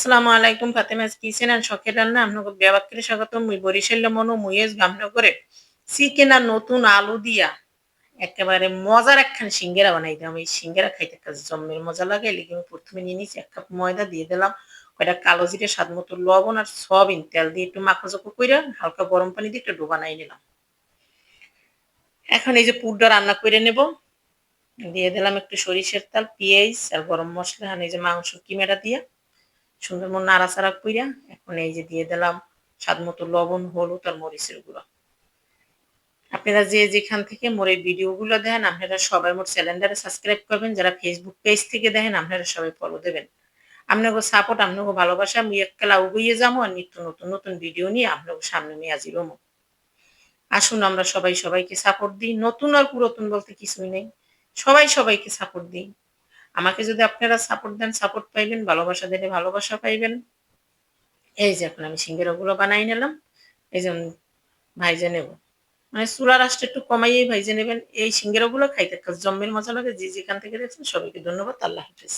আসসালামু আলাইকুম Fatema's kitchen and শখের রান্না আপনাকে ব্যাপারে স্বাগতম। মুই বরিশাল মনো মুইজ গামনা করে চিকেন আর নতুন আলু দিয়া একেবারে মজার একখান সিঙ্গেরা বানাই দিলাম। এই সিঙ্গেরা খাইতে কাজ জম্মের মজা লাগে। এলিগে আমি প্রথমে নিয়ে নিয়েছি 1 কাপ ময়দা দিয়ে দিলাম, কয়টা কালো জিরে, স্বাদ মতো লবণ আর সয়াবিন তেল দিয়ে একটু মাখাজোকো কইরা হালকা গরম পানি দিয়ে একটু ডো বানাই নিলাম। এখন এই যে পুরটা রান্না করে নেব। দিয়ে দিলাম একটু সরিষার তেল, পেঁয়াজ আর গরম মসলা। আর এই যে মাংস কিমাটা দিয়া সুন্দর মতো নাড়াচাড়া কইরা এখন এই যে দিয়ে দিলাম স্বাদ মতো লবণ, হলুদ আর মরিচের গুঁড়ো। আপনারা যে যেখান থেকে মোর এই ভিডিওগুলো দেখেন আপনারা সবাই মোর চ্যানেলটারে সাবস্ক্রাইব করবেন। যারা ফেসবুক পেজ থেকে দেখেন আপনারা সবাই ফলো দেবেন। আপনাকে সাপোর্ট, আপনাকে ভালোবাসা মুই এককালে উগিয়ে যাবো আর নিত্য নতুন নতুন ভিডিও নিয়ে আপনাকে সামনে নিয়ে হাজির হবো। আসুন আমরা সবাই সবাইকে সাপোর্ট দিই। নতুন আর পুরাতন বলতে কিছুই নেই। সবাই সবাইকে সাপোর্ট দিই। আমাকে যদি আপনারা সাপোর্ট দেন সাপোর্ট পাইবেন, ভালোবাসা দিলে ভালোবাসা পাইবেন। এই যে এখন আমি সিঙ্গারাগুলো বানাই নিলাম। এই যে ভাইজে নেব। মানে চুলার আঁচটা একটু কমাইয়েই ভাইজে নেবেন। এই সিঙ্গারাগুলো খাইতে জম্মের মজা লাগে। যে যেখান থেকে দেখছেন সবাইকে ধন্যবাদ। আল্লাহ হাফেজ।